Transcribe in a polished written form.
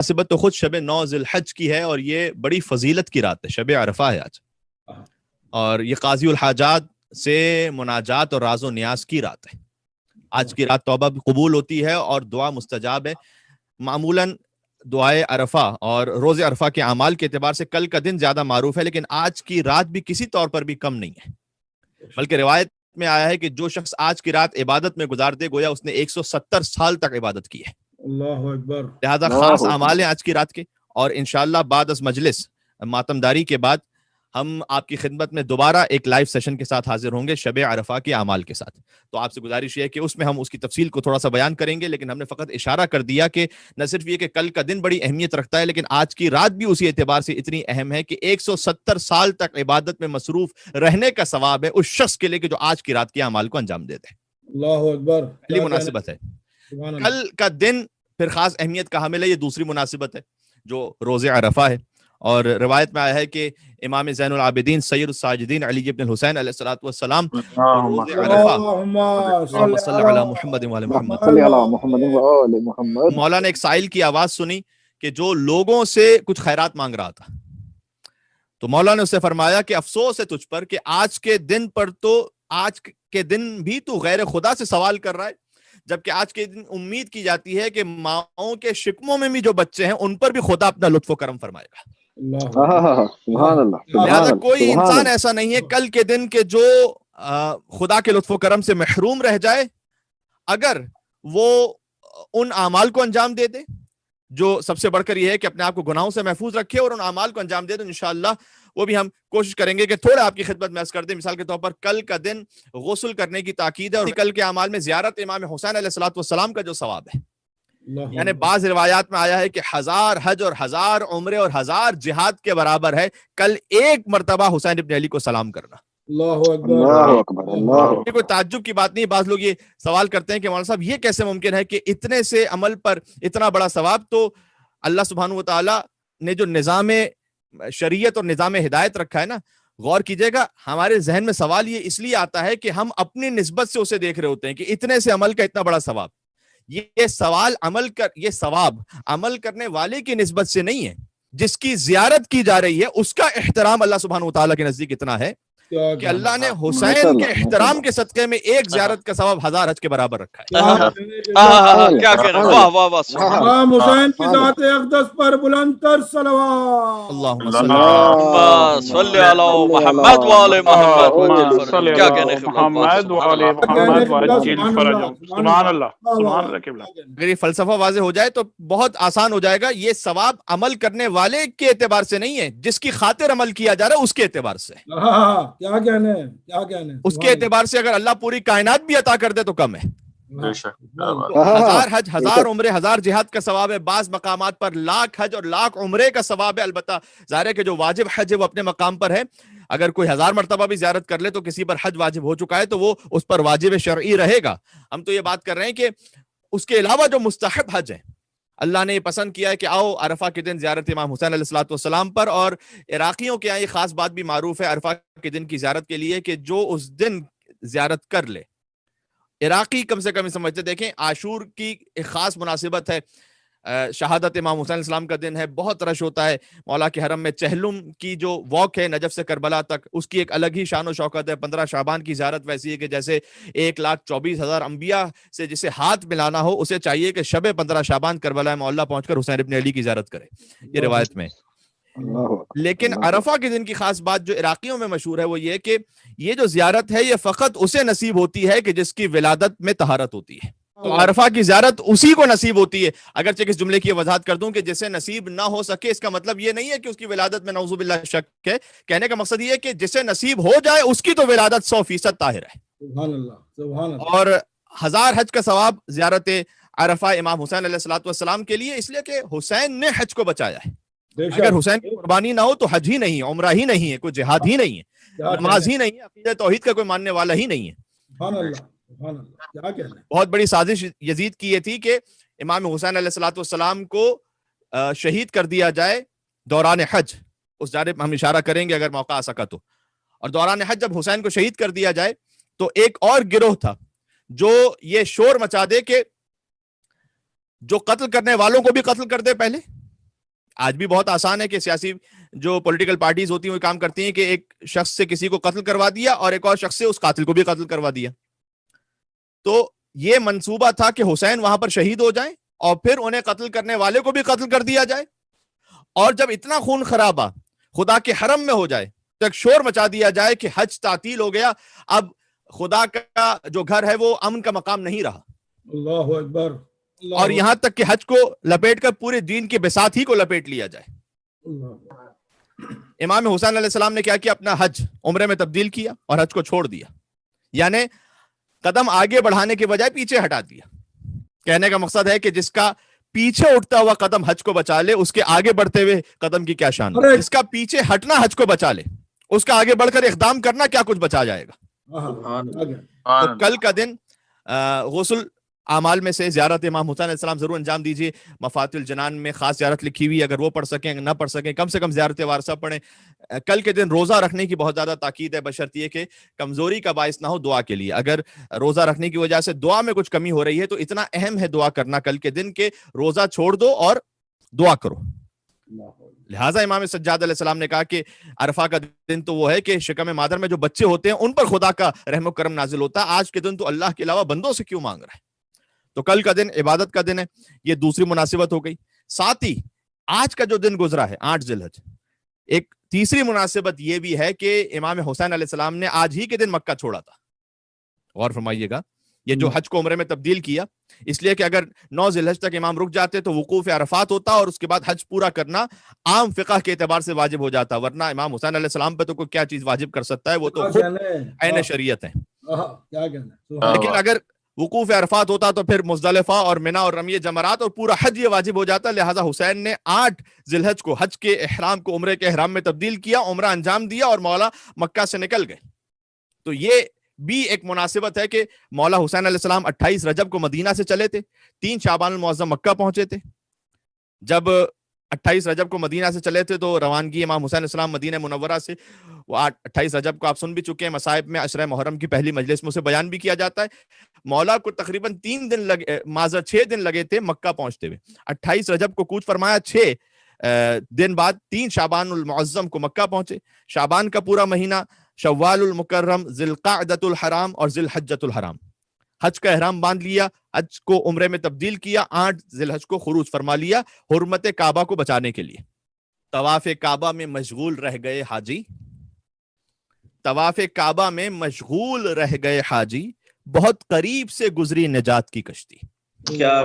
مناسبت تو خود شب 9 ذی الحج کی ہے اور یہ بڑی فضیلت کی رات ہے، شب عرفہ ہے آج، اور یہ قاضی الحاجات سے مناجات اور راز و نیاز کی رات ہے۔ آج کی رات توبہ بھی قبول ہوتی ہے اور دعا مستجاب ہے۔ معمولاً دعائے عرفہ اور روز عرفہ کے اعمال کے اعتبار سے کل کا دن زیادہ معروف ہے، لیکن آج کی رات بھی کسی طور پر بھی کم نہیں ہے، بلکہ روایت میں آیا ہے کہ جو شخص آج کی رات عبادت میں گزار دے گویا اس نے 170 سال تک عبادت کی ہے۔ اللہ اکبر۔ لہذا خاص اعمال ہیں آج کی رات کے، اور انشاءاللہ بعد از مجلس ماتمداری کے بعد ہم آپ کی خدمت میں دوبارہ ایک لائیو سیشن کے ساتھ حاضر ہوں گے شب عرفہ کے اعمال کے ساتھ۔ تو آپ سے گزارش یہ ہے کہ اس میں ہم اس کی تفصیل کو تھوڑا سا بیان کریں گے، لیکن ہم نے فقط اشارہ کر دیا کہ نہ صرف یہ کہ کل کا دن بڑی اہمیت رکھتا ہے، لیکن آج کی رات بھی اسی اعتبار سے اتنی اہم ہے کہ 170 سال تک عبادت میں مصروف رہنے کا ثواب ہے اس شخص کے لیے کہ جو آج کی رات کے اعمال کو انجام دیتے ہیں۔ اللہ اکبر۔ پہلی مناسبت ہے۔ کل کا دن پھر خاص اہمیت کا حامل ہے، یہ دوسری مناسبت ہے جو روز عرفہ ہے، اور روایت میں آیا ہے کہ امام زین العابدین سید الساجدین علی بن الحسین علیہ الصلوۃ والسلام روز عرفہ اللہم صلی علی محمد وعلی محمد، مولا نے ایک سائل کی آواز سنی کہ جو لوگوں سے کچھ خیرات مانگ رہا تھا، تو مولا نے اسے فرمایا کہ افسوس ہے تجھ پر کہ آج کے دن پر تو آج کے دن بھی تو غیر خدا سے سوال کر رہا ہے، جبکہ آج کے دن امید کی جاتی ہے کہ ماؤں کے شکموں میں بھی جو بچے ہیں ان پر بھی خدا اپنا لطف و کرم فرمائے گا۔ لہذا کوئی انسان ایسا نہیں ہے کل کے دن کے جو خدا کے لطف و کرم سے محروم رہ جائے، اگر وہ ان اعمال کو انجام دے دے، جو سب سے بڑھ کر یہ ہے کہ اپنے آپ کو گناہوں سے محفوظ رکھے اور ان اعمال کو انجام دے دے، انشاءاللہ وہ بھی ہم کوشش کریں گے کہ تھوڑا آپ کی خدمت میں عرض کر دیں۔ مثال کے طور پر کل کا دن غسل کرنے کی تاکید ہے، اور کل کے اعمال میں زیارت امام حسین علیہ الصلوۃ والسلام کا جو ثواب ہے، یعنی بعض روایات میں آیا ہے کہ 1000 حج اور 1000 عمرے اور 1000 جہاد کے برابر ہے کل ایک مرتبہ حسین ابن علی کو سلام کرنا۔ اللہ اکبر۔ یہ کوئی تعجب کی بات نہیں۔ بعض لوگ یہ سوال کرتے ہیں کہ مولانا صاحب یہ کیسے ممکن ہے کہ اتنے سے عمل پر اتنا بڑا ثواب؟ تو اللہ سبحانہ و تعالی نے جو نظام شریعت اور نظام ہدایت رکھا ہے نا، غور کیجئے گا، ہمارے ذہن میں سوال یہ اس لیے آتا ہے کہ ہم اپنی نسبت سے اسے دیکھ رہے ہوتے ہیں کہ اتنے سے عمل کا اتنا بڑا ثواب۔ یہ ثواب عمل کرنے والے کی نسبت سے نہیں ہے، جس کی زیارت کی جا رہی ہے اس کا احترام اللہ سبحانہ و تعالیٰ کے نزدیک اتنا ہے کہ اللہ نے حسین کے احترام کے صدقے میں ایک زیارت کا ثواب 1000 حج کے برابر رکھا ہے۔ کیا کہہ رہے ہیں، واہ واہ واہ، امام حسین کی ذات اقدس پر بلند تر صلوات۔ اللہم صلی علی محمد وعلی محمد، کیا کہنے محمد وعلی محمد وعجل فرجہم۔ سبحان اللہ، سبحان اللہ۔ اگر یہ فلسفہ واضح ہو جائے تو بہت آسان ہو جائے گا۔ یہ ثواب عمل کرنے والے کے اعتبار سے نہیں ہے، جس کی خاطر عمل کیا جا رہا ہے اس کے اعتبار سے۔ کیا کہنے ہیں، کیا کہنے ہیں، اس کے اعتبار سے اگر اللہ پوری کائنات بھی عطا کر دے تو کم ہے۔ بے شک۔ 1000 حج، 1000 عمرے، 1000 جہاد کا ثواب ہے، بعض مقامات پر 1,00,000 حج اور 1,00,000 عمرے کا ثواب ہے۔ البتہ ظاہر ہے کہ جو واجب حج ہے وہ اپنے مقام پر ہے، اگر کوئی 1000 مرتبہ بھی زیارت کر لے تو کسی پر حج واجب ہو چکا ہے تو وہ اس پر واجب شرعی رہے گا۔ ہم تو یہ بات کر رہے ہیں کہ اس کے علاوہ جو مستحب حج ہے، اللہ نے یہ پسند کیا ہے کہ آؤ عرفہ کے دن زیارت امام حسین علیہ الصلوۃ والسلام پر، اور عراقیوں کے یہاں یہ خاص بات بھی معروف ہے عرفہ کے دن کی زیارت کے لیے کہ جو اس دن زیارت کر لے، عراقی کم سے کم سمجھتے، دیکھیں عاشور کی ایک خاص مناسبت ہے، شہادت امام حسین علیہ السلام کا دن ہے، بہت رش ہوتا ہے مولا کے حرم میں۔ چہلم کی جو واک ہے نجف سے کربلا تک، اس کی ایک الگ ہی شان و شوکت ہے۔ 15 شعبان کی زیارت ویسی ہے کہ جیسے 1,24,000 انبیاء سے جسے ہاتھ ملانا ہو، اسے چاہیے کہ شب 15 شعبان کربلا معلیٰ پہنچ کر حسین ابن علی کی زیارت کرے، یہ روایت میں۔ لیکن عرفہ کے دن کی خاص بات جو عراقیوں میں مشہور ہے وہ یہ کہ یہ جو زیارت ہے یہ فقط اسے نصیب ہوتی ہے کہ جس کی ولادت میں طہارت ہوتی ہے۔ تو عرفہ کی زیارت اسی کو نصیب ہوتی ہے۔ اگرچہ اس جملے کی وضاحت کر دوں کہ جسے نصیب نہ ہو سکے، اس کا مطلب یہ نہیں ہے کہ اس کی ولادت میں نعوذ باللہ شک ہے، کہنے کا مقصد یہ ہے کہ جسے نصیب ہو جائے اس کی تو ولادت 100% طاہر ہے۔ سبحان اللہ، سبحان اللہ۔ اور 1000 حج کا ثواب زیارت عرفہ امام حسین علیہ الصلوۃ والسلام کے لیے، اس لیے کہ حسین نے حج کو بچایا ہے۔ اگر حسین کی قربانی نہ ہو تو حج ہی نہیں ہے، عمرہ ہی نہیں ہے، کوئی جہاد ہی نہیں ہے، نماز ہی نہیں ہے، عقیدہ توحید کا کوئی ماننے والا ہی نہیں ہے۔ سبحان اللہ، سبحان اللہ، کیا کہنا ہے۔ بہت بڑی سازش یزید کی یہ تھی کہ امام حسین علیہ الصلوۃ والسلام کو شہید کر دیا جائے دوران حج، اس جانب ہم اشارہ کریں گے اگر موقع آ سکا تو۔ اور دوران حج جب حسین کو شہید کر دیا جائے تو ایک اور گروہ تھا جو یہ شور مچا دے کہ جو قتل کرنے والوں کو بھی قتل کر دے پہلے، آج بھی بہت آسان ہے کہ سیاسی جو پولیٹیکل پارٹیز ہوتی ہیں وہ کام کرتی ہیں کہ ایک شخص سے کسی کو قتل کروا دیا اور ایک اور شخص سے اس قاتل کو بھی قتل کروا دیا. تو یہ منصوبہ تھا کہ حسین وہاں پر شہید ہو جائیں اور پھر انہیں قتل کرنے والے کو بھی قتل کر دیا جائے, اور جب اتنا خون خرابہ خدا کے حرم میں ہو جائے تو ایک شور مچا دیا جائے کہ حج تعطیل ہو گیا, اب خدا کا جو گھر ہے وہ امن کا مقام نہیں رہا. اللہ اکبر. اور یہاں تک کہ حج کو لپیٹ کر پورے دین کے بساط ہی کو لپیٹ لیا جائے. امام حسین علیہ السلام نے کیا کیا, اپنا حج عمرے میں تبدیل کیا اور حج کو چھوڑ دیا, یعنی قدم آگے بڑھانے کے بجائے پیچھے ہٹا دیا. کہنے کا مقصد ہے کہ جس کا پیچھے اٹھتا ہوا قدم حج کو بچا لے, اس کے آگے بڑھتے ہوئے قدم کی کیا شان. جس کا پیچھے ہٹنا حج کو بچا لے, اس کا آگے بڑھ کر اقدام کرنا کیا کچھ بچا جائے گا. تو کل کا دن غسل اعمال میں سے زیارت امام حسین علیہ السلام ضرور انجام دیجیے. مفاتح الجنان میں خاص زیارت لکھی ہوئی, اگر وہ پڑھ سکیں, نہ پڑھ سکیں کم سے کم زیارت وارثہ پڑھیں. کل کے دن روزہ رکھنے کی بہت زیادہ تاکید ہے, بشرطیہ کہ کمزوری کا باعث نہ ہو دعا کے لیے. اگر روزہ رکھنے کی وجہ سے دعا میں کچھ کمی ہو رہی ہے تو اتنا اہم ہے دعا کرنا کل کے دن کہ روزہ چھوڑ دو اور دعا کرو. لہٰذا امام سجاد علیہ السلام نے کہا کہ عرفہ کا دن تو وہ ہے کہ شکم مادر میں جو بچے ہوتے ہیں ان پر خدا کا رحم و کرم نازل ہوتا ہے. آج کے دن تو اللہ کے علاوہ بندوں سے کیوں مانگ رہا ہے. تو کل کا دن عبادت کا دن ہے, یہ دوسری مناسبت ہو گئی. ساتھ ہی آج کا جو دن گزرا ہے 8 ذی الحج, ایک تیسری مناسبت یہ بھی ہے کہ امام حسین علیہ السلام نے آج ہی کے دن مکہ چھوڑا تھا. غور فرمائیے گا, یہ جو حج کو عمرے میں تبدیل کیا اس لیے کہ اگر 9 ذی الحج تک امام رک جاتے تو وقوف عرفات ہوتا اور اس کے بعد حج پورا کرنا عام فقہ کے اعتبار سے واجب ہو جاتا, ورنہ امام حسین علیہ السلام پہ تو کوئی کیا چیز واجب کر سکتا ہے, وہ تو خود عین شریعت ہے. لیکن اگر وقوف عرفات ہوتا تو پھر مزدلفہ اور منا اور رمی جمرات اور پورا حج یہ واجب ہو جاتا. لہٰذا حسین نے 8 ذی الحج کو حج کے احرام کو عمرے کے احرام میں تبدیل کیا, عمرہ انجام دیا اور مولا مکہ سے نکل گئے. تو یہ بھی ایک مناسبت ہے کہ مولا حسین علیہ السلام 28 رجب کو مدینہ سے چلے تھے, 3 شعبان المعظم مکہ پہنچے تھے. جب 28 رجب کو مدینہ سے چلے تھے تو روانگی امام حسین علیہ السلام مدینہ منورہ سے, وہ 28 رجب کو آپ سن بھی چکے ہیں, مصائب میں عشرہ محرم کی پہلی مجلس میں اسے بیان بھی کیا جاتا ہے. مولا کو تقریباً 3 دن لگے, معذرت 6 دن لگے تھے مکہ پہنچتے ہوئے. 28 رجب کو کوچ فرمایا, 6 دن بعد 3 شعبان المعظم کو مکہ پہنچے. شعبان کا پورا مہینہ, شوال المکرم, ذی القعدۃ الحرام اور ذی الحجۃ الحرام, حج کا احرام باندھ لیا, حج کو عمرے میں تبدیل کیا, 8 ذی الحج کو خروج فرما لیا حرمت کعبہ کو بچانے کے لیے. طواف کعبہ میں مشغول رہ گئے حاجی, طواف کعبہ میں مشغول رہ گئے حاجی, بہت قریب سے گزری نجات کی کشتی. کیا